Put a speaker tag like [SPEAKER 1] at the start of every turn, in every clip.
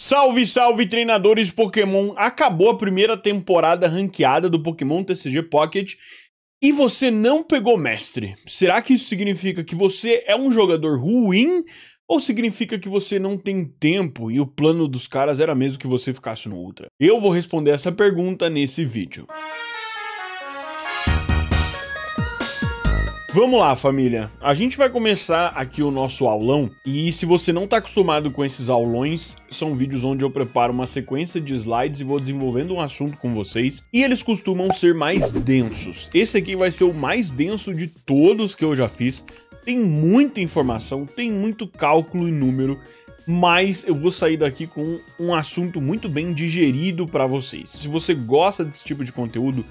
[SPEAKER 1] Salve, salve, treinadores de Pokémon! Acabou a primeira temporada ranqueada do Pokémon TCG Pocket e você não pegou mestre. Será que isso significa que você é um jogador ruim ou significa que você não tem tempo e o plano dos caras era mesmo que você ficasse no Ultra? Eu vou responder essa pergunta nesse vídeo. Vamos lá, família. A gente vai começar aqui o nosso aulão e se você não tá acostumado com esses aulões, são vídeos onde eu preparo uma sequência de slides e vou desenvolvendo um assunto com vocês e eles costumam ser mais densos. Esse aqui vai ser o mais denso de todos que eu já fiz. Tem muita informação, tem muito cálculo e número, mas eu vou sair daqui com um assunto muito bem digerido para vocês. Se você gosta desse tipo de conteúdo,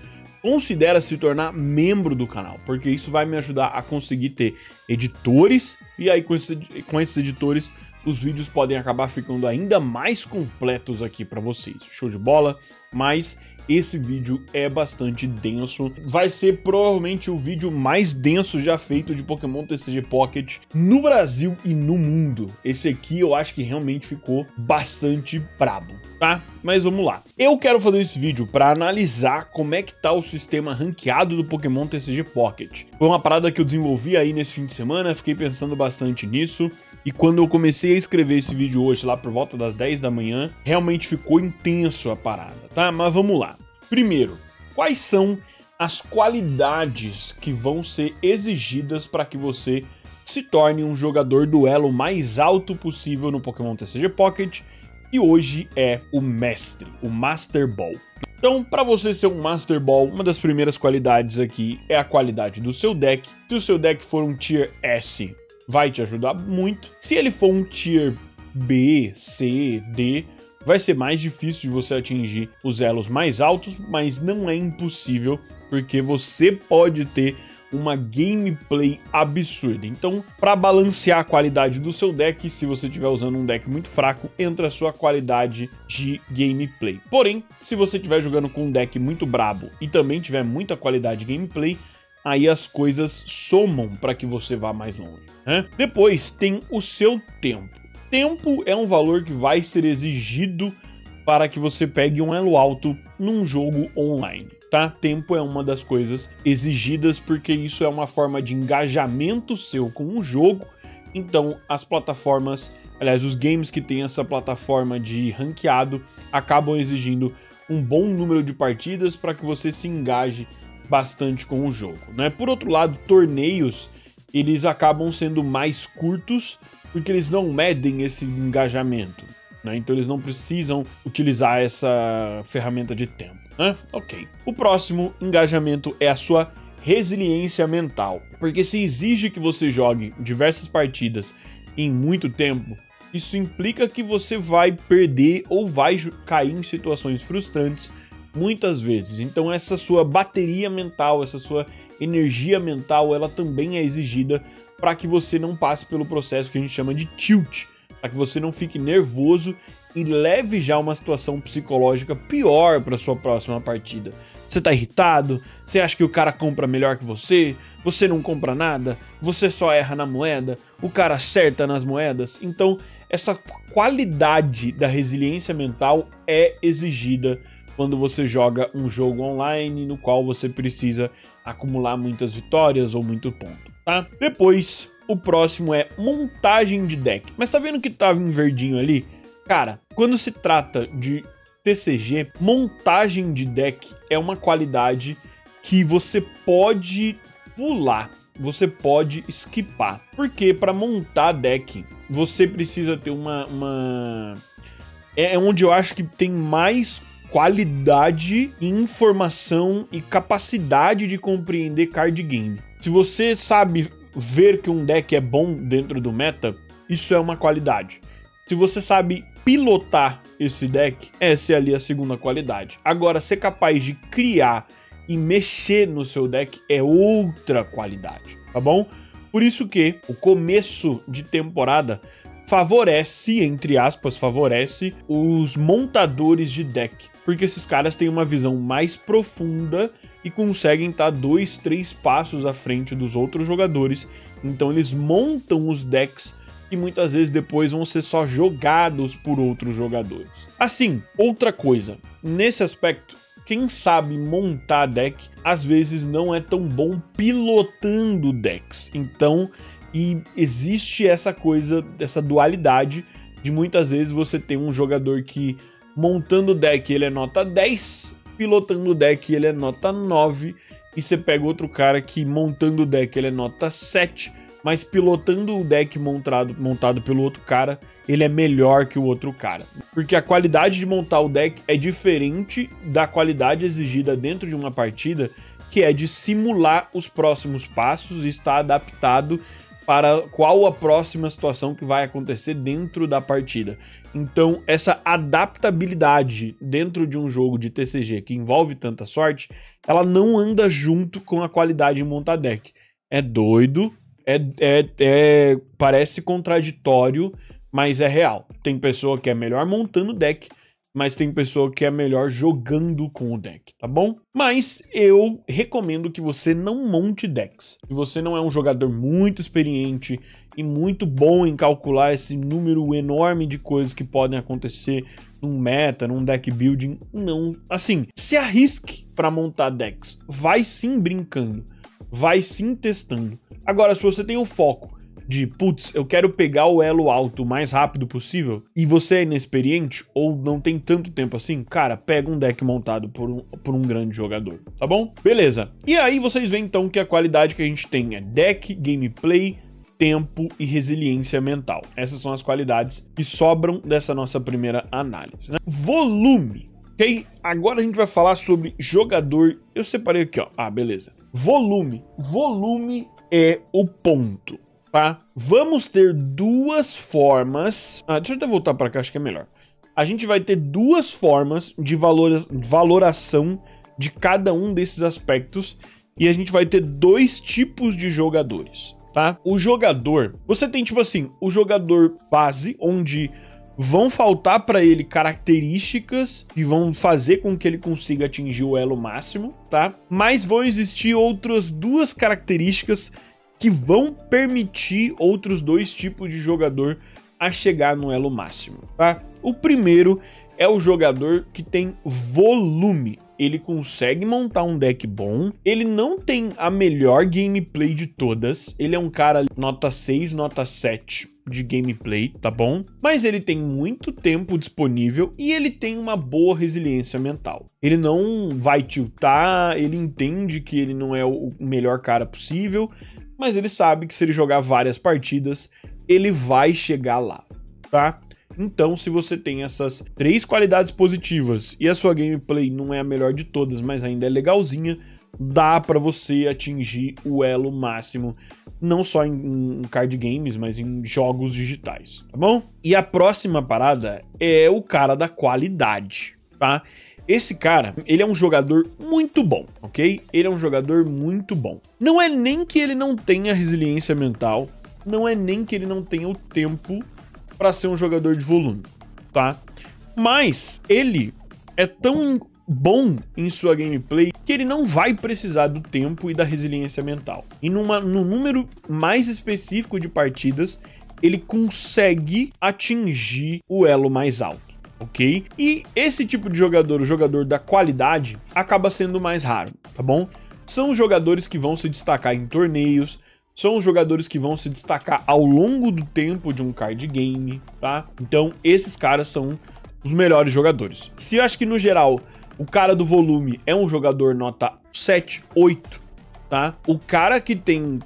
[SPEAKER 1] considera se tornar membro do canal, porque isso vai me ajudar a conseguir ter editores, e aí com esses editores os vídeos podem acabar ficando ainda mais completos aqui para vocês. Show de bola? Mas esse vídeo é bastante denso, vai ser provavelmente o vídeo mais denso já feito de Pokémon TCG Pocket no Brasil e no mundo. Esse aqui eu acho que realmente ficou bastante brabo, tá? Mas vamos lá. Eu quero fazer esse vídeo para analisar como é que tá o sistema ranqueado do Pokémon TCG Pocket. Foi uma parada que eu desenvolvi aí nesse fim de semana, fiquei pensando bastante nisso. E quando eu comecei a escrever esse vídeo hoje, lá por volta das 10 da manhã, realmente ficou intenso a parada, tá? Mas vamos lá. Primeiro, quais são as qualidades que vão ser exigidas para que você se torne um jogador do elo mais alto possível no Pokémon TCG Pocket? E hoje é o Mestre, o Master Ball. Então, para você ser um Master Ball, uma das primeiras qualidades aqui é a qualidade do seu deck. Se o seu deck for um Tier S, vai te ajudar muito. Se ele for um Tier B, C, D, vai ser mais difícil de você atingir os elos mais altos, mas não é impossível, porque você pode ter uma gameplay absurda. Então, para balancear a qualidade do seu deck, se você estiver usando um deck muito fraco, entra a sua qualidade de gameplay. Porém, se você estiver jogando com um deck muito brabo e também tiver muita qualidade de gameplay, aí as coisas somam para que você vá mais longe, né? Depois tem o seu tempo. Tempo é um valor que vai ser exigido para que você pegue um elo alto num jogo online, tá? Tempo é uma das coisas exigidas porque isso é uma forma de engajamento seu com o jogo. Então as plataformas, aliás, os games que tem essa plataforma de ranqueado acabam exigindo um bom número de partidas para que você se engaje bastante com o jogo, né? Por outro lado, torneios, eles acabam sendo mais curtos porque eles não medem esse engajamento, né? Então eles não precisam utilizar essa ferramenta de tempo, né? Ok. O próximo engajamento é a sua resiliência mental, porque se exige que você jogue diversas partidas em muito tempo, isso implica que você vai perder ou vai cair em situações frustrantes muitas vezes. Então essa sua bateria mental, essa sua energia mental, ela também é exigida para que você não passe pelo processo que a gente chama de tilt, para que você não fique nervoso e leve já uma situação psicológica pior para sua próxima partida. Você tá irritado, você acha que o cara compra melhor que você não compra nada, você só erra na moeda, o cara acerta nas moedas. Então essa qualidade da resiliência mental é exigida quando você joga um jogo online no qual você precisa acumular muitas vitórias ou muito ponto, tá? Depois, o próximo é montagem de deck. Mas tá vendo que tava em verdinho ali? Cara, quando se trata de TCG, montagem de deck é uma qualidade que você pode pular, você pode skipar. Porque para montar deck, você precisa ter É onde eu acho que tem mais qualidade, informação e capacidade de compreender card game. Se você sabe ver que um deck é bom dentro do meta, isso é uma qualidade. Se você sabe pilotar esse deck, essa é ali a segunda qualidade. Agora, ser capaz de criar e mexer no seu deck é outra qualidade, tá bom? Por isso que o começo de temporada favorece, entre aspas, favorece os montadores de deck, porque esses caras têm uma visão mais profunda e conseguem estar 2, 3 passos à frente dos outros jogadores, então eles montam os decks e muitas vezes depois vão ser só jogados por outros jogadores. Assim, outra coisa, nesse aspecto, quem sabe montar deck, às vezes não é tão bom pilotando decks. Então, e existe essa coisa, essa dualidade de muitas vezes você tem um jogador que montando o deck ele é nota 10, pilotando o deck ele é nota 9, e você pega outro cara que montando o deck ele é nota 7, mas pilotando o deck montado pelo outro cara, ele é melhor que o outro cara. Porque a qualidade de montar o deck é diferente da qualidade exigida dentro de uma partida, que é de simular os próximos passos e estar adaptado para qual a próxima situação que vai acontecer dentro da partida. Então, essa adaptabilidade dentro de um jogo de TCG que envolve tanta sorte, ela não anda junto com a qualidade em montar deck. É doido, parece contraditório, mas é real. Tem pessoa que é melhor montando deck, mas tem pessoa que é melhor jogando com o deck, tá bom? Mas eu recomendo que você não monte decks. Se você não é um jogador muito experiente e muito bom em calcular esse número enorme de coisas que podem acontecer num meta, num deck building, não. Assim, se arrisque para montar decks. Vai sim brincando, vai sim testando. Agora, se você tem o foco de, putz, eu quero pegar o elo alto o mais rápido possível, e você é inexperiente, ou não tem tanto tempo assim, cara, pega um deck montado por um grande jogador, tá bom? Beleza. E aí vocês veem então que a qualidade que a gente tem é deck, gameplay, tempo e resiliência mental. Essas são as qualidades que sobram dessa nossa primeira análise, né? Volume. Ok? Agora a gente vai falar sobre jogador. Eu separei aqui, ó. Ah, beleza. Volume. Volume é o ponto. Tá? Vamos ter duas formas. Deixa eu até voltar para cá, acho que é melhor. A gente vai ter duas formas de valoração de cada um desses aspectos. E a gente vai ter dois tipos de jogadores, tá? O jogador, você tem tipo assim, o jogador base, onde vão faltar para ele características que vão fazer com que ele consiga atingir o elo máximo, tá? Mas vão existir outras duas características que vão permitir outros dois tipos de jogador a chegar no elo máximo, tá? O primeiro é o jogador que tem volume. Ele consegue montar um deck bom, ele não tem a melhor gameplay de todas, ele é um cara nota 6, nota 7 de gameplay, tá bom? Mas ele tem muito tempo disponível e ele tem uma boa resiliência mental. Ele não vai tiltar, ele entende que ele não é o melhor cara possível, mas ele sabe que se ele jogar várias partidas, ele vai chegar lá, tá? Então, se você tem essas três qualidades positivas e a sua gameplay não é a melhor de todas, mas ainda é legalzinha, dá pra você atingir o elo máximo, não só em card games, mas em jogos digitais, tá bom? E a próxima parada é o cara da qualidade, tá? Esse cara, ele é um jogador muito bom, ok? Ele é um jogador muito bom. Não é nem que ele não tenha resiliência mental, não é nem que ele não tenha o tempo para ser um jogador de volume, tá? Mas ele é tão bom em sua gameplay que ele não vai precisar do tempo e da resiliência mental. E no número mais específico de partidas, ele consegue atingir o elo mais alto. Ok? E esse tipo de jogador, o jogador da qualidade, acaba sendo mais raro, tá bom? São os jogadores que vão se destacar em torneios, são os jogadores que vão se destacar ao longo do tempo de um card game, tá? Então, esses caras são os melhores jogadores. Se eu acho que, no geral, o cara do volume é um jogador nota 7, 8, tá? O cara que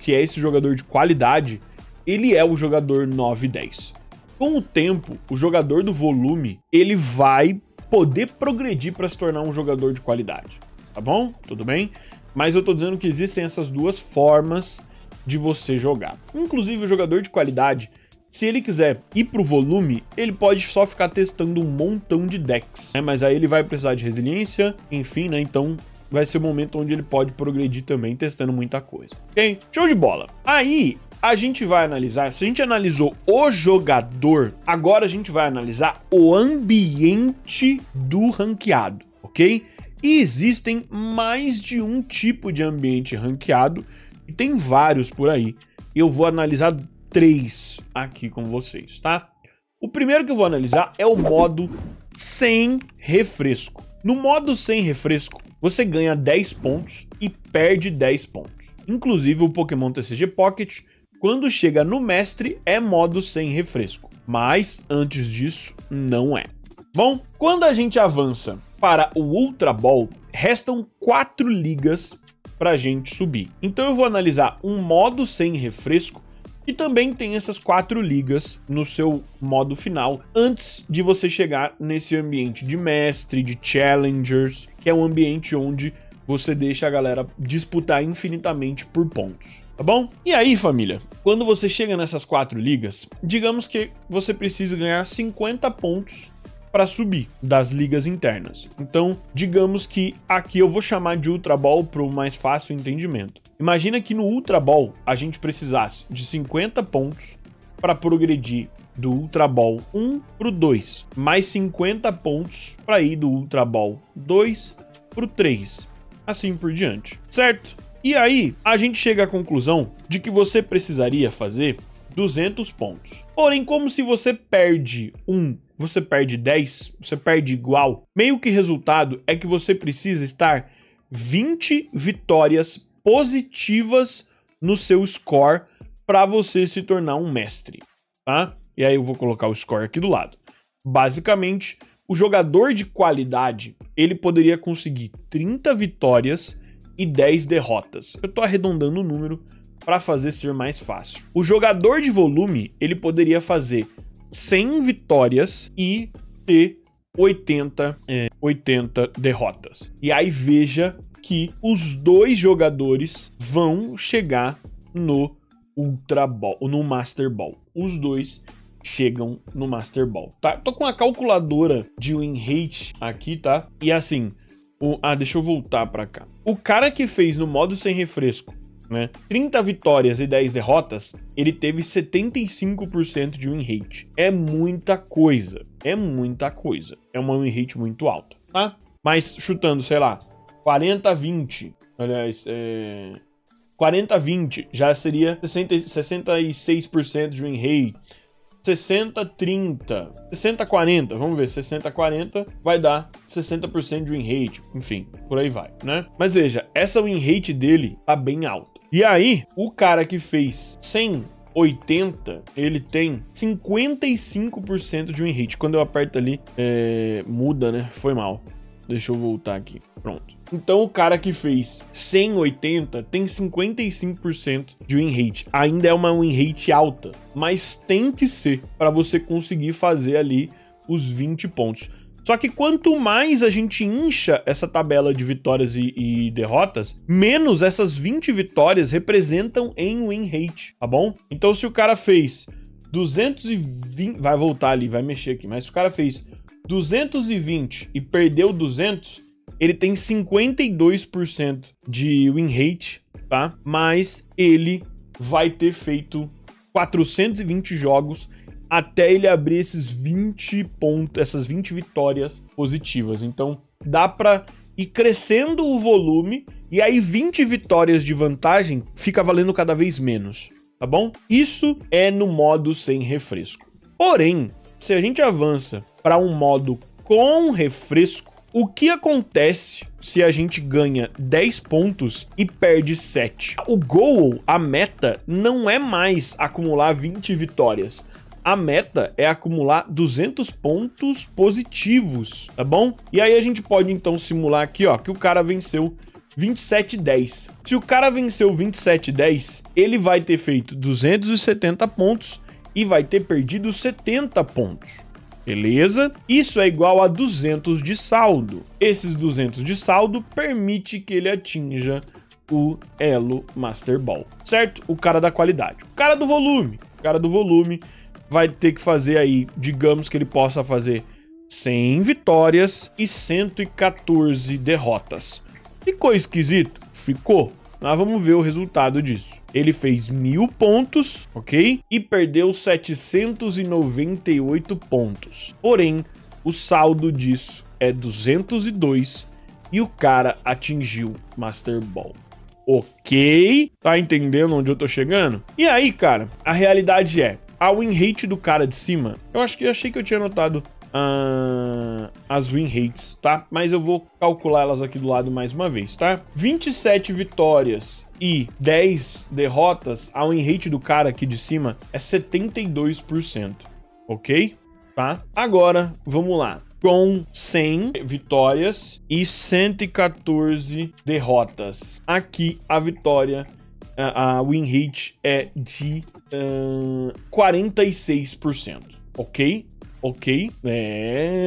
[SPEAKER 1] é esse jogador de qualidade, ele é o jogador 9, 10. Com o tempo, o jogador do volume, ele vai poder progredir para se tornar um jogador de qualidade, tá bom? Tudo bem? Mas eu tô dizendo que existem essas duas formas de você jogar. Inclusive, o jogador de qualidade, se ele quiser ir pro volume, ele pode só ficar testando um montão de decks, né? Mas aí ele vai precisar de resiliência, enfim, né? Então vai ser o momento onde ele pode progredir também, testando muita coisa, ok? Show de bola! Aí a gente vai analisar, se a gente analisou o jogador, agora a gente vai analisar o ambiente do ranqueado, ok? E existem mais de um tipo de ambiente ranqueado, e tem vários por aí. Eu vou analisar 3 aqui com vocês, tá? O primeiro que eu vou analisar é o modo sem refresco. No modo sem refresco, você ganha 10 pontos e perde 10 pontos. Inclusive o Pokémon TCG Pocket, quando chega no mestre, é modo sem refresco. Mas antes disso, não é. Bom, quando a gente avança para o Ultra Ball, restam 4 ligas pra gente subir. Então eu vou analisar um modo sem refresco e também tem essas 4 ligas no seu modo final, antes de você chegar nesse ambiente de mestre, de challengers, que é um ambiente onde você deixa a galera disputar infinitamente por pontos, tá bom? E aí, família, quando você chega nessas 4 ligas, digamos que você precisa ganhar 50 pontos para subir das ligas internas. Então, digamos que aqui eu vou chamar de Ultra Ball para o mais fácil entendimento. Imagina que no Ultra Ball a gente precisasse de 50 pontos para progredir do Ultra Ball 1 pro 2, mais 50 pontos para ir do Ultra Ball 2 pro 3, assim por diante, certo? E aí, a gente chega à conclusão de que você precisaria fazer 200 pontos. Porém, como se você perde 1, você perde 10, você perde igual, meio que resultado é que você precisa estar 20 vitórias positivas no seu score para você se tornar um mestre, tá? E aí eu vou colocar o score aqui do lado. Basicamente, o jogador de qualidade, ele poderia conseguir 30 vitórias e 10 derrotas. Eu tô arredondando o número para fazer ser mais fácil. O jogador de volume, ele poderia fazer 100 vitórias e ter 80 derrotas. E aí veja que os dois jogadores vão chegar no Ultra Ball, no Master Ball. Os dois chegam no Master Ball, tá? Tô com a calculadora de win rate aqui, tá? E assim, deixa eu voltar pra cá. O cara que fez no modo sem refresco, né, 30 vitórias e 10 derrotas, ele teve 75% de win rate. É muita coisa, é muita coisa. É uma win rate muito alta, tá? Mas chutando, sei lá, 40-20, aliás, 40-20 já seria 66% de win rate. 60-30, 60-40, vamos ver, 60-40 vai dar 60% de win rate, enfim, por aí vai, né? Mas veja, essa win rate dele tá bem alta. E aí, o cara que fez 180, ele tem 55% de win rate. Quando eu aperto ali, muda, né? Foi mal. Deixa eu voltar aqui, pronto. Então o cara que fez 180 tem 55% de win rate. Ainda é uma win rate alta, mas tem que ser para você conseguir fazer ali os 20 pontos. Só que quanto mais a gente incha essa tabela de vitórias e derrotas, menos essas 20 vitórias representam em win rate, tá bom? Então se o cara fez 220, vai voltar ali, vai mexer aqui, mas se o cara fez 220 e perdeu 200, ele tem 52% de win rate, tá? Mas ele vai ter feito 420 jogos até ele abrir esses 20 pontos, essas 20 vitórias positivas. Então, dá pra ir crescendo o volume e aí 20 vitórias de vantagem fica valendo cada vez menos, tá bom? Isso é no modo sem refresco. Porém, se a gente avança para um modo com refresco, o que acontece se a gente ganha 10 pontos e perde 7? O goal, a meta, não é mais acumular 20 vitórias. A meta é acumular 200 pontos positivos, tá bom? E aí a gente pode então simular aqui, ó, que o cara venceu 27-10. Se o cara venceu 27-10, ele vai ter feito 270 pontos e vai ter perdido 70 pontos. Beleza? Isso é igual a 200 de saldo. Esses 200 de saldo permite que ele atinja o elo Master Ball, certo? O cara da qualidade. O cara do volume vai ter que fazer aí, digamos que ele possa fazer 100 vitórias e 114 derrotas. Ficou esquisito? Ficou. Mas vamos ver o resultado disso. Ele fez 1000 pontos, ok? E perdeu 798 pontos. Porém, o saldo disso é 202 e o cara atingiu Master Ball. Ok? Tá entendendo onde eu tô chegando? E aí, cara, a realidade é, a win rate do cara de cima, eu achei que eu tinha notado as win rates, tá? Mas eu vou calcular elas aqui do lado mais uma vez, tá? 27 vitórias e 10 derrotas, a win rate do cara aqui de cima é 72%, ok? Tá? Agora, vamos lá. Com 100 vitórias e 114 derrotas. Aqui a vitória, a win rate é de 46%, ok? Ok?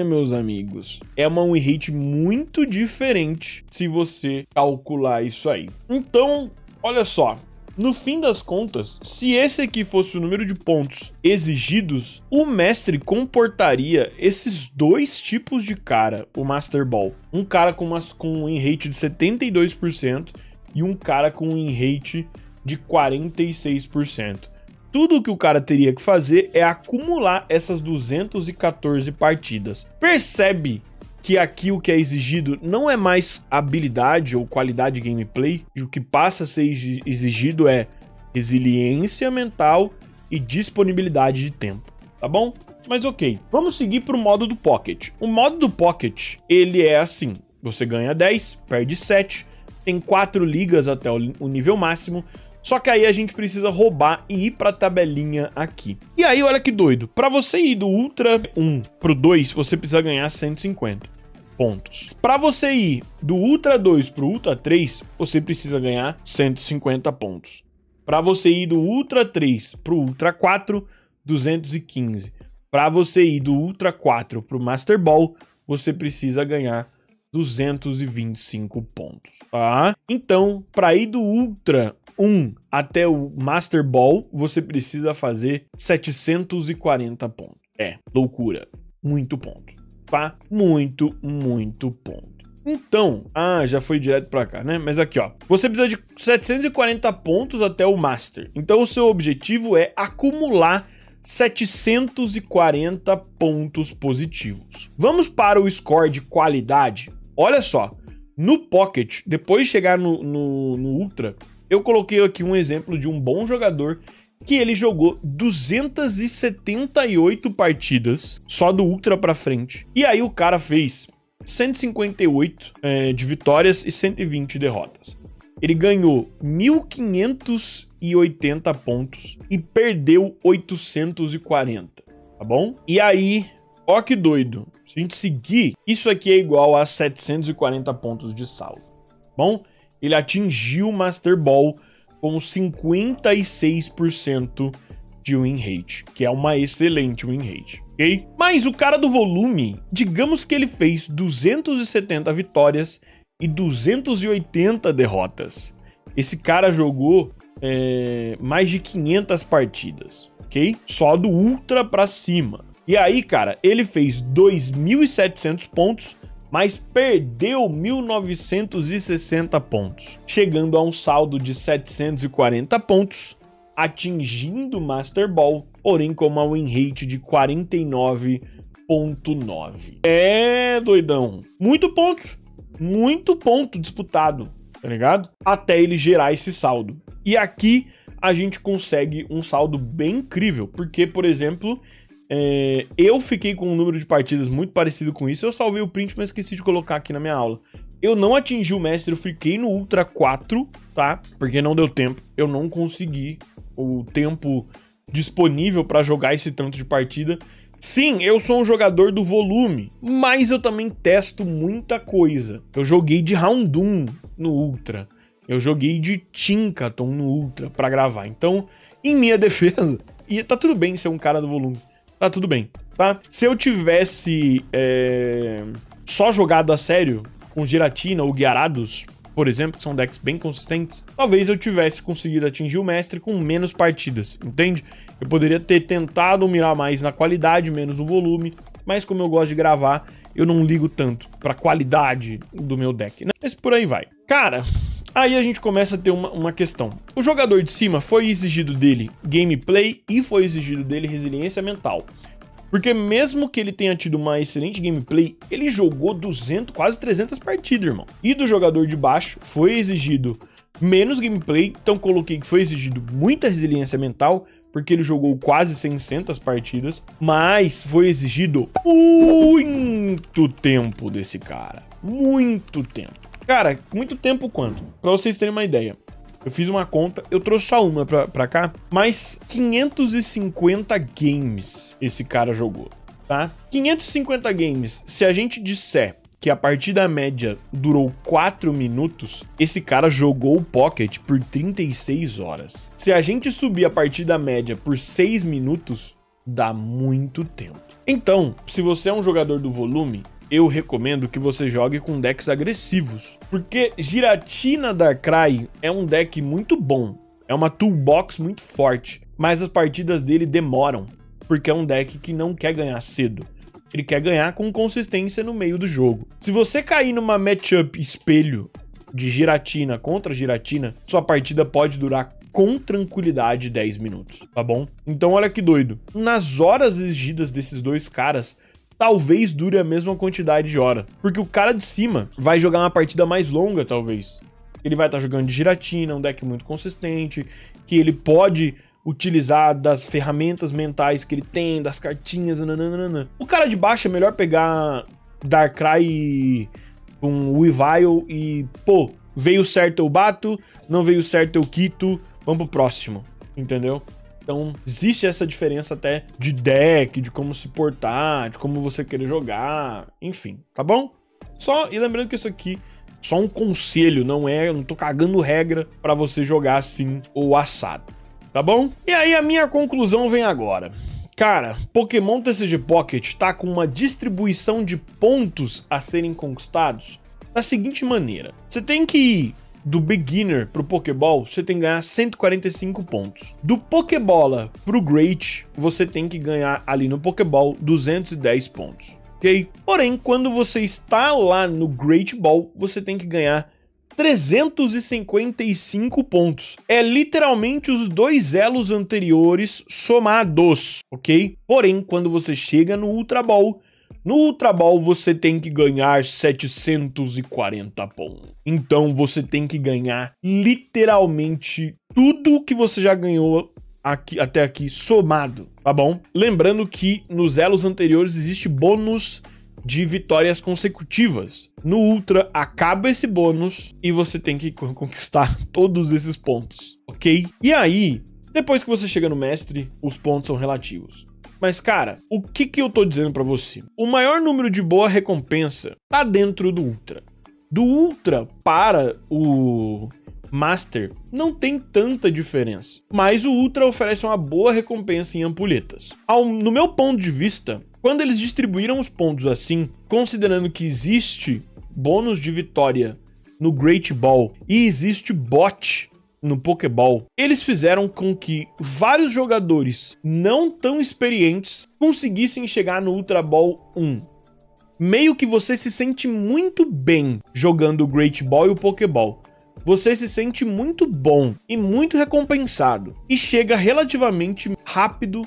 [SPEAKER 1] Meus amigos. É uma win rate muito diferente se você calcular isso aí. Então, olha só. No fim das contas, se esse aqui fosse o número de pontos exigidos, o mestre comportaria esses dois tipos de cara, o Master Ball. Um cara com um win rate de 72% e um cara com um win rate de 46%. Tudo que o cara teria que fazer é acumular essas 214 partidas. Percebe que aqui o que é exigido não é mais habilidade ou qualidade de gameplay, e o que passa a ser exigido é resiliência mental e disponibilidade de tempo, tá bom? Mas ok, vamos seguir para o modo do Pocket. O modo do Pocket, ele é assim, você ganha 10, perde 7, tem 4 ligas até o nível máximo, só que aí a gente precisa roubar e ir pra tabelinha aqui. E aí, olha que doido. Pra você ir do Ultra 1 pro 2, você precisa ganhar 150 pontos. Pra você ir do Ultra 2 pro Ultra 3, você precisa ganhar 150 pontos. Pra você ir do Ultra 3 pro Ultra 4, 215. Pra você ir do Ultra 4 pro Master Ball, você precisa ganhar 225 pontos, tá? Então, para ir do Ultra 1 até o Master Ball, você precisa fazer 740 pontos. É, loucura. Muito ponto, tá? Muito ponto. Então, já foi direto pra cá, né? Mas aqui, ó, você precisa de 740 pontos até o Master. Então, o seu objetivo é acumular 740 pontos positivos. Vamos para o score de qualidade. Olha só, no Pocket, depois de chegar no Ultra, eu coloquei aqui um exemplo de um bom jogador que ele jogou 278 partidas, só do Ultra pra frente. E aí o cara fez 158 de vitórias e 120 derrotas. Ele ganhou 1.580 pontos e perdeu 840, tá bom? E aí, ó que doido. Se a gente seguir, isso aqui é igual a 740 pontos de saldo, bom? Ele atingiu o Master Ball com 56% de win rate, que é uma excelente win rate, ok? Mas o cara do volume, digamos que ele fez 270 vitórias e 280 derrotas. Esse cara jogou mais de 500 partidas, ok? Só do Ultra pra cima. E aí, cara, ele fez 2.700 pontos, mas perdeu 1.960 pontos, chegando a um saldo de 740 pontos, atingindo o Master Ball, porém com uma win rate de 49,9. É, doidão. Muito ponto disputado, tá ligado? Até ele gerar esse saldo. E aqui a gente consegue um saldo bem incrível, porque, por exemplo, eu fiquei com um número de partidas muito parecido com isso. Eu salvei o print, mas esqueci de colocar aqui na minha aula. Eu não atingi o mestre, eu fiquei no Ultra 4, tá? Porque não deu tempo. Eu não consegui o tempo disponível para jogar esse tanto de partida. Sim, eu sou um jogador do volume, mas eu também testo muita coisa. Eu joguei de Houndoom no Ultra. Eu joguei de Tinkaton no Ultra pra gravar. Então, em minha defesa, e tá tudo bem ser um cara do volume. Tá tudo bem, tá? Se eu tivesse só jogado a sério, com Giratina ou Gyarados, por exemplo, que são decks bem consistentes, talvez eu tivesse conseguido atingir o mestre com menos partidas, entende? Eu poderia ter tentado mirar mais na qualidade, menos no volume, mas como eu gosto de gravar, eu não ligo tanto pra qualidade do meu deck, né? Mas por aí vai. Cara, aí a gente começa a ter uma questão. O jogador de cima foi exigido dele gameplay e foi exigido dele resiliência mental. Porque mesmo que ele tenha tido uma excelente gameplay, ele jogou 200, quase 300 partidas, irmão. E do jogador de baixo foi exigido menos gameplay, então coloquei que foi exigido muita resiliência mental, porque ele jogou quase 600 partidas, mas foi exigido muito tempo desse cara. Muito tempo. Cara, muito tempo quanto? Pra vocês terem uma ideia. Eu fiz uma conta, eu trouxe só uma pra cá, mas 550 games esse cara jogou, tá? 550 games, se a gente disser que a partida média durou 4 minutos, esse cara jogou o Pocket por 36 horas. Se a gente subir a partida média por 6 minutos, dá muito tempo. Então, se você é um jogador do volume, eu recomendo que você jogue com decks agressivos, porque Giratina Darkrai é um deck muito bom, é uma toolbox muito forte, mas as partidas dele demoram, porque é um deck que não quer ganhar cedo. Ele quer ganhar com consistência no meio do jogo. Se você cair numa matchup espelho de Giratina contra Giratina, sua partida pode durar com tranquilidade 10 minutos, tá bom? Então olha que doido. Nas horas exigidas desses dois caras, talvez dure a mesma quantidade de hora. Porque o cara de cima vai jogar uma partida mais longa, talvez. Ele vai estar jogando de Giratina, um deck muito consistente, que ele pode utilizar das ferramentas mentais que ele tem, das cartinhas, nananana. O cara de baixo é melhor pegar Darkrai com Weavile e, pô, veio certo eu bato, não veio certo eu quito, vamos pro próximo, entendeu? Então, existe essa diferença até de deck, de como se portar, de como você querer jogar, enfim, tá bom? E lembrando que isso aqui é só um conselho, eu não tô cagando regra pra você jogar assim ou assado. Tá bom? E aí a minha conclusão vem agora. Cara, Pokémon TCG Pocket tá com uma distribuição de pontos a serem conquistados da seguinte maneira. Você tem que ir do Beginner pro Pokéball, você tem que ganhar 145 pontos. Do Pokébola pro Great, você tem que ganhar ali no Pokéball 210 pontos. Ok? Porém, quando você está lá no Great Ball, você tem que ganhar 355 pontos. É literalmente os dois elos anteriores somados, ok? Porém, quando você chega no Ultra Ball você tem que ganhar 740 pontos. Então você tem que ganhar literalmente tudo que você já ganhou até aqui somado, tá bom? Lembrando que nos elos anteriores existe bônus de vitórias consecutivas. No Ultra, acaba esse bônus e você tem que conquistar todos esses pontos, ok? E aí, depois que você chega no Mestre, os pontos são relativos. Mas, cara, o que eu tô dizendo pra você? O maior número de boa recompensa tá dentro do Ultra. Do Ultra para o Master não tem tanta diferença, mas o Ultra oferece uma boa recompensa em ampulhetas. No meu ponto de vista, quando eles distribuíram os pontos assim, considerando que existe bônus de vitória no Great Ball e existe bot no Pokéball, eles fizeram com que vários jogadores não tão experientes conseguissem chegar no Ultra Ball 1. Meio que você se sente muito bem jogando o Great Ball e o Pokéball. Você se sente muito bom e muito recompensado e chega relativamente rápido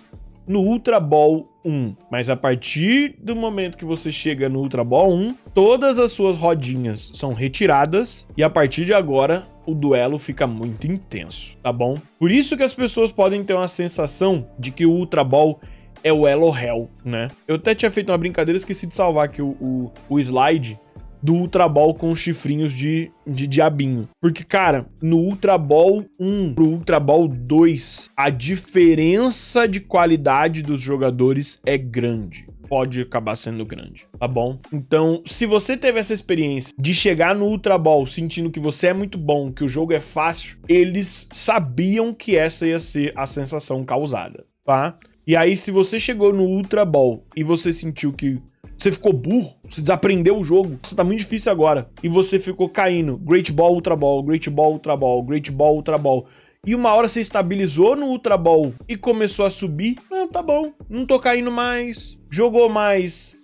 [SPEAKER 1] no Ultra Ball 1. Mas a partir do momento que você chega no Ultra Ball 1, todas as suas rodinhas são retiradas e a partir de agora o duelo fica muito intenso, tá bom? Por isso que as pessoas podem ter uma sensação de que o Ultra Ball é o Elo Hell, né? Eu até tinha feito uma brincadeira, esqueci de salvar aqui o slide do Ultra Ball com os chifrinhos de diabinho. Porque, cara, no Ultra Ball 1 pro Ultra Ball 2, a diferença de qualidade dos jogadores é grande. Pode acabar sendo grande, tá bom? Então, se você teve essa experiência de chegar no Ultra Ball sentindo que você é muito bom, que o jogo é fácil, eles sabiam que essa ia ser a sensação causada, tá? E aí, se você chegou no Ultra Ball e você sentiu que você ficou burro, você desaprendeu o jogo, você tá muito difícil agora, e você ficou caindo, Great Ball, Ultra Ball, Great Ball, Ultra Ball, Great Ball, Ultra Ball, e uma hora você estabilizou no Ultra Ball e começou a subir, não, tá bom, não tô caindo mais, jogou mais,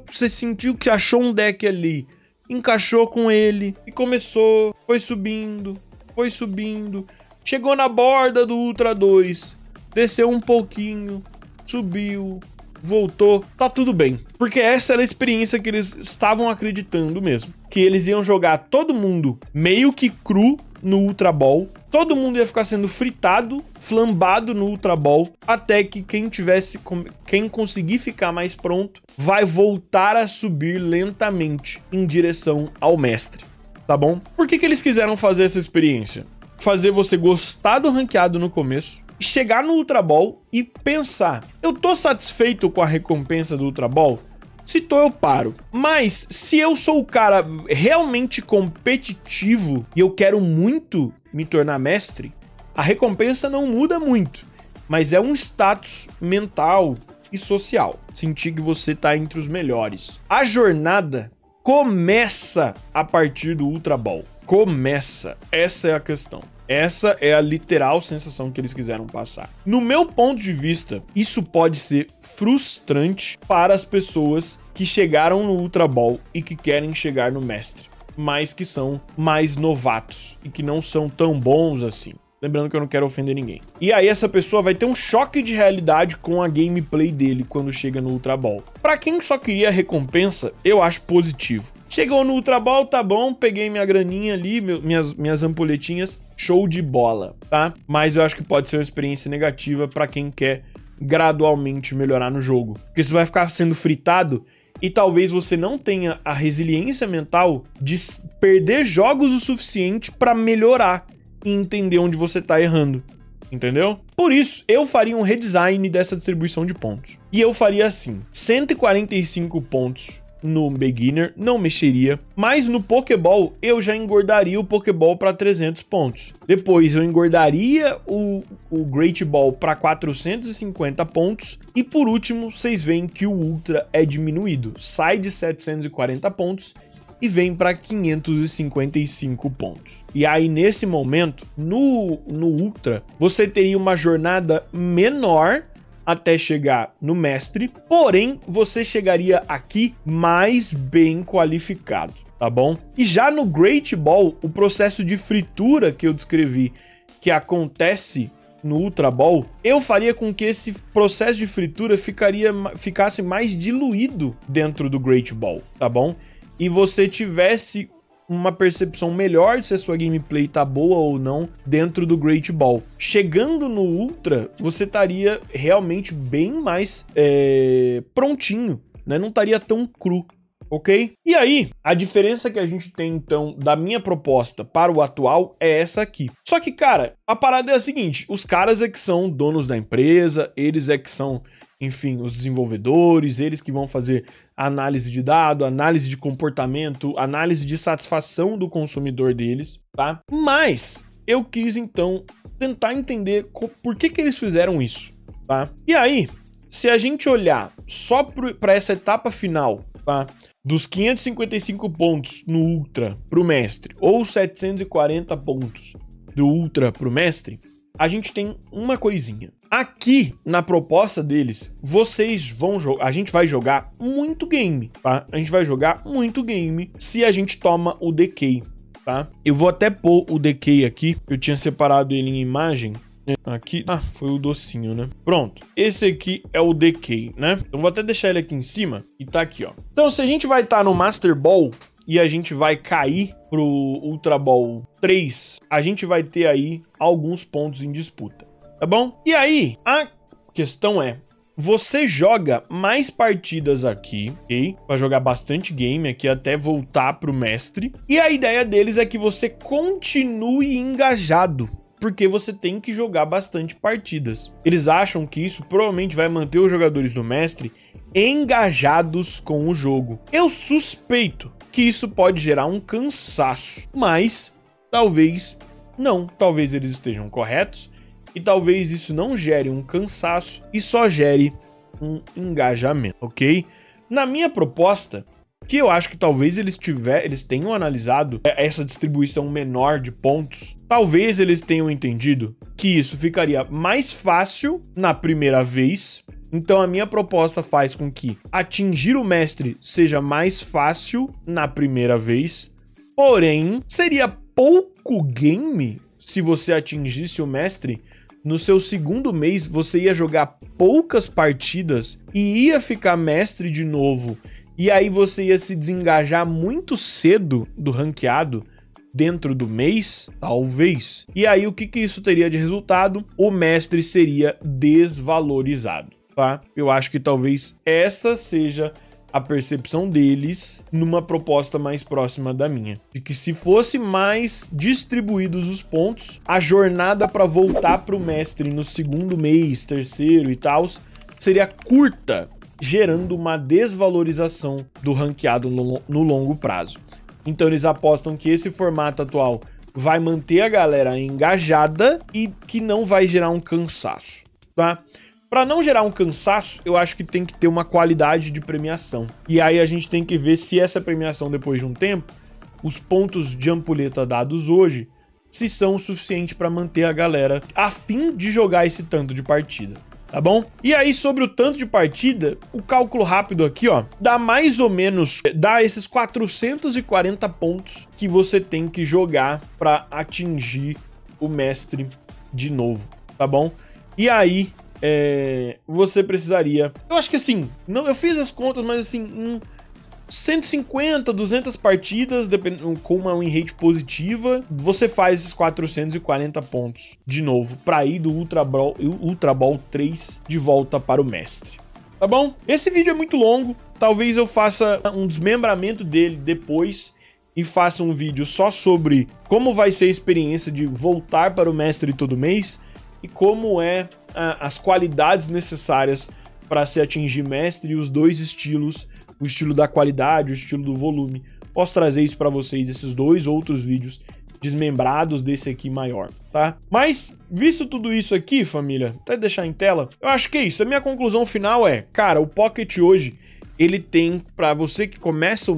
[SPEAKER 1] você sentiu que achou um deck ali, encaixou com ele, e começou, foi subindo, chegou na borda do Ultra 2, desceu um pouquinho, subiu, voltou, tá tudo bem. Porque essa era a experiência que eles estavam acreditando mesmo. Que eles iam jogar todo mundo meio que cru no Ultra Ball, todo mundo ia ficar sendo fritado, flambado no Ultra Ball, até que quem conseguir ficar mais pronto vai voltar a subir lentamente em direção ao mestre, tá bom? Por que eles quiseram fazer essa experiência? Fazer você gostar do ranqueado no começo, chegar no Ultra Ball e pensar, eu tô satisfeito com a recompensa do Ultra Ball? Se tô, eu paro. Mas se eu sou o cara realmente competitivo e eu quero muito me tornar mestre, a recompensa não muda muito, mas é um status mental e social. Sentir que você tá entre os melhores. A jornada começa a partir do Ultra Ball. Começa. Essa é a questão. Essa é a literal sensação que eles quiseram passar. No meu ponto de vista, isso pode ser frustrante para as pessoas que chegaram no Ultra Ball e que querem chegar no mestre, mas que são mais novatos e que não são tão bons assim. Lembrando que eu não quero ofender ninguém. E aí essa pessoa vai ter um choque de realidade com a gameplay dele quando chega no Ultra Ball. Pra quem só queria recompensa, eu acho positivo. Chegou no Ultra Ball, tá bom, peguei minha graninha ali, minhas ampulhetinhas, show de bola, tá? Mas eu acho que pode ser uma experiência negativa pra quem quer gradualmente melhorar no jogo. Porque você vai ficar sendo fritado e talvez você não tenha a resiliência mental de perder jogos o suficiente pra melhorar e entender onde você tá errando, entendeu? Por isso, eu faria um redesign dessa distribuição de pontos. E eu faria assim, 145 pontos no Beginner, não mexeria, mas no Pokéball eu já engordaria o Pokéball para 300 pontos. Depois eu engordaria o Great Ball para 450 pontos e por último, vocês veem que o Ultra é diminuído, sai de 740 pontos e vem para 555 pontos. E aí, nesse momento, no Ultra, você teria uma jornada menor até chegar no mestre, porém, você chegaria aqui mais bem qualificado, tá bom? E já no Great Ball, o processo de fritura que eu descrevi, que acontece no Ultra Ball, eu faria com que esse processo de fritura ficasse mais diluído dentro do Great Ball, tá bom? E você tivesse uma percepção melhor se a sua gameplay tá boa ou não dentro do Great Ball. Chegando no Ultra, você estaria realmente bem mais prontinho, né? Não estaria tão cru, ok? E aí, a diferença que a gente tem, então, da minha proposta para o atual é essa aqui. Só que, cara, a parada é a seguinte, os caras é que são donos da empresa, eles é que são, enfim, os desenvolvedores, eles que vão fazer análise de dado, análise de comportamento, análise de satisfação do consumidor deles, tá? Mas eu quis, então, tentar entender por que eles fizeram isso, tá? E aí, se a gente olhar só para essa etapa final, tá? Dos 555 pontos no Ultra pro mestre, ou 740 pontos do Ultra pro mestre, a gente tem uma coisinha. Aqui, na proposta deles, vocês vão jogar... A gente vai jogar muito game, tá? A gente vai jogar muito game se a gente toma o Decay, tá? Eu vou até pôr o Decay aqui. Eu tinha separado ele em imagem. Aqui... Ah, foi o docinho, né? Pronto. Esse aqui é o Decay, né? Eu vou até deixar ele aqui em cima e tá aqui, ó. Então, se a gente vai estar no Master Ball e a gente vai cair pro Ultra Ball 3, a gente vai ter aí alguns pontos em disputa, tá bom? E aí, a questão é, você joga mais partidas aqui, ok? Vai jogar bastante game aqui até voltar pro mestre. E a ideia deles é que você continue engajado, porque você tem que jogar bastante partidas. Eles acham que isso provavelmente vai manter os jogadores do mestre engajados com o jogo. Eu suspeito que isso pode gerar um cansaço, mas talvez não, talvez eles estejam corretos e talvez isso não gere um cansaço e só gere um engajamento, ok? Na minha proposta, que eu acho que talvez eles tenham analisado essa distribuição menor de pontos, talvez eles tenham entendido que isso ficaria mais fácil na primeira vez. Então a minha proposta faz com que atingir o mestre seja mais fácil na primeira vez, porém seria pouco game se você atingisse o mestre. No seu segundo mês você ia jogar poucas partidas e ia ficar mestre de novo, e aí você ia se desengajar muito cedo do ranqueado dentro do mês? Talvez. E aí o que isso teria de resultado? O mestre seria desvalorizado, tá? Eu acho que talvez essa seja a percepção deles numa proposta mais próxima da minha. De que se fosse mais distribuídos os pontos, a jornada para voltar para o mestre no segundo mês, terceiro e tal, seria curta, gerando uma desvalorização do ranqueado no longo prazo. Então eles apostam que esse formato atual vai manter a galera engajada e que não vai gerar um cansaço, tá? Para não gerar um cansaço, eu acho que tem que ter uma qualidade de premiação. E aí a gente tem que ver se essa premiação, depois de um tempo, os pontos de ampulheta dados hoje, se são o suficiente para manter a galera a fim de jogar esse tanto de partida, tá bom? E aí, sobre o tanto de partida, o cálculo rápido aqui, ó, dá mais ou menos, dá esses 440 pontos que você tem que jogar para atingir o mestre de novo, tá bom? E aí, você precisaria, eu acho que assim, não, eu fiz as contas, mas assim, 150, 200 partidas, com uma win rate positiva, você faz esses 440 pontos de novo, para ir do Ultra Ball 3 de volta para o mestre. Tá bom? Esse vídeo é muito longo, talvez eu faça um desmembramento dele depois e faça um vídeo só sobre como vai ser a experiência de voltar para o mestre todo mês e como as qualidades necessárias para se atingir mestre e os dois estilos, o estilo da qualidade, o estilo do volume. Posso trazer isso para vocês, esses dois outros vídeos desmembrados desse aqui maior, tá? Mas, visto tudo isso aqui, família, até deixar em tela, eu acho que é isso. A minha conclusão final é, cara, o Pocket hoje, ele tem, para você que começa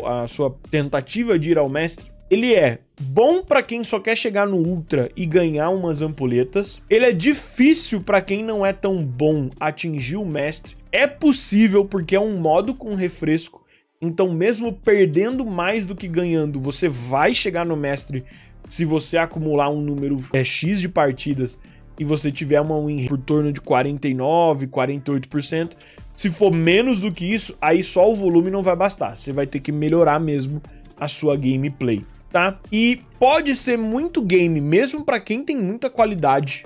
[SPEAKER 1] a sua tentativa de ir ao mestre, ele é bom para quem só quer chegar no Ultra e ganhar umas ampulhetas. Ele é difícil para quem não é tão bom atingir o mestre. É possível porque é um modo com refresco. Então mesmo perdendo mais do que ganhando, você vai chegar no mestre se você acumular um número X de partidas e você tiver uma win por torno de 49%, 48%. Se for menos do que isso, aí só o volume não vai bastar. Você vai ter que melhorar mesmo a sua gameplay, tá? E pode ser muito game, mesmo para quem tem muita qualidade,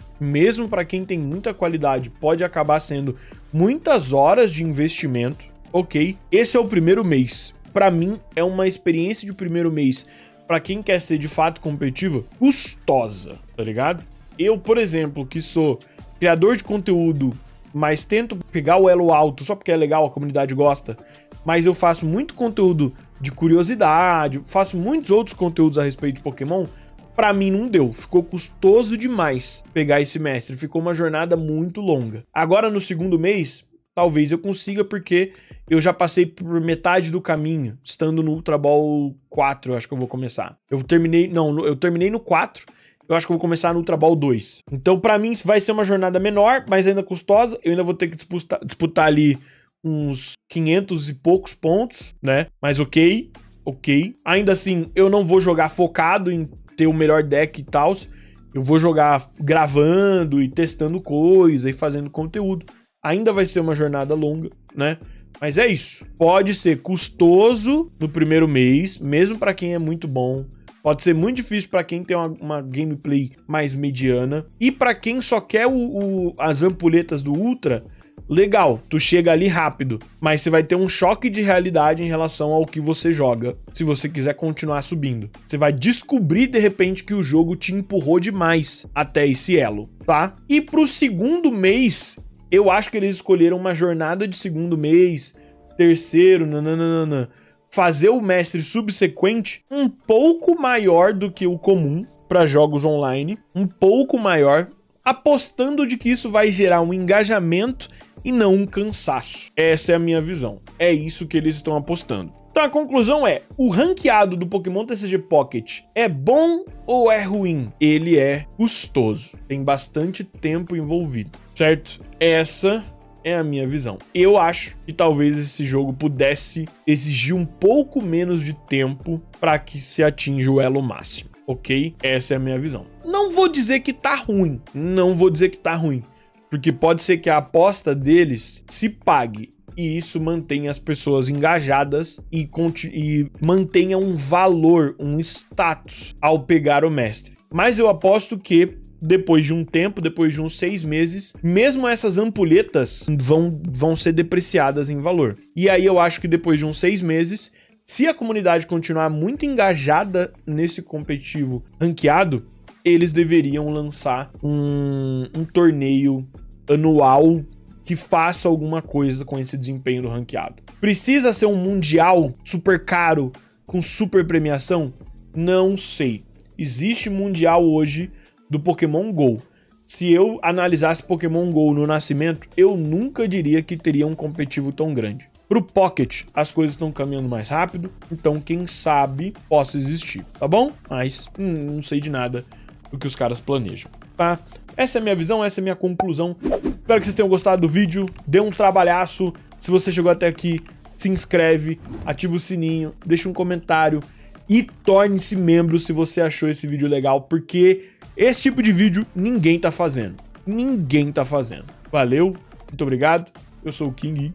[SPEAKER 1] pode acabar sendo muitas horas de investimento, ok? Esse é o primeiro mês. Para mim, é uma experiência de primeiro mês, para quem quer ser de fato competitivo, custosa, tá ligado? Eu, por exemplo, que sou criador de conteúdo, mas tento pegar o elo alto só porque é legal, a comunidade gosta, mas eu faço muito conteúdo de curiosidade, faço muitos outros conteúdos a respeito de Pokémon, pra mim não deu, ficou custoso demais pegar esse mestre, ficou uma jornada muito longa. Agora no segundo mês, talvez eu consiga, porque eu já passei por metade do caminho, estando no Ultra Ball 4, eu acho que eu vou começar. Eu terminei no 4, eu acho que eu vou começar no Ultra Ball 2. Então pra mim vai ser uma jornada menor, mas ainda custosa, eu ainda vou ter que disputar ali uns 500 e poucos pontos, né? Mas ok. Ainda assim, eu não vou jogar focado em ter o melhor deck e tal. Eu vou jogar gravando e testando coisa e fazendo conteúdo. Ainda vai ser uma jornada longa, né? Mas é isso. Pode ser custoso no primeiro mês, mesmo para quem é muito bom. Pode ser muito difícil para quem tem uma gameplay mais mediana. E para quem só quer as ampulhetas do Ultra, legal, tu chega ali rápido, mas você vai ter um choque de realidade em relação ao que você joga, se você quiser continuar subindo. Você vai descobrir, de repente, que o jogo te empurrou demais até esse elo, tá? E pro segundo mês, eu acho que eles escolheram uma jornada de segundo mês, terceiro, fazer o mestre subsequente um pouco maior do que o comum para jogos online, um pouco maior, apostando de que isso vai gerar um engajamento e não um cansaço. Essa é a minha visão. É isso que eles estão apostando. Então a conclusão é, o ranqueado do Pokémon TCG Pocket é bom ou é ruim? Ele é custoso. Tem bastante tempo envolvido, certo? Essa é a minha visão. Eu acho que talvez esse jogo pudesse exigir um pouco menos de tempo para que se atinja o elo máximo, ok? Essa é a minha visão. Não vou dizer que tá ruim. Porque pode ser que a aposta deles se pague. e isso mantenha as pessoas engajadas e mantenha um valor, um status ao pegar o mestre. Mas eu aposto que depois de um tempo, depois de uns 6 meses, mesmo essas ampulhetas vão ser depreciadas em valor. E aí eu acho que depois de uns 6 meses, se a comunidade continuar muito engajada nesse competitivo ranqueado, eles deveriam lançar um torneio anual que faça alguma coisa com esse desempenho do ranqueado. Precisa ser um mundial super caro, com super premiação? Não sei. Existe mundial hoje do Pokémon GO. Se eu analisasse Pokémon GO no nascimento, eu nunca diria que teria um competitivo tão grande. Pro Pocket, as coisas estão caminhando mais rápido, então quem sabe possa existir, tá bom? Mas não sei de nada do que os caras planejam, tá? Essa é a minha visão, essa é a minha conclusão. Espero que vocês tenham gostado do vídeo, dê um trabalhaço. Se você chegou até aqui, se inscreve, ativa o sininho, deixa um comentário e torne-se membro se você achou esse vídeo legal, porque esse tipo de vídeo ninguém tá fazendo. Ninguém tá fazendo. Valeu, muito obrigado. Eu sou o King.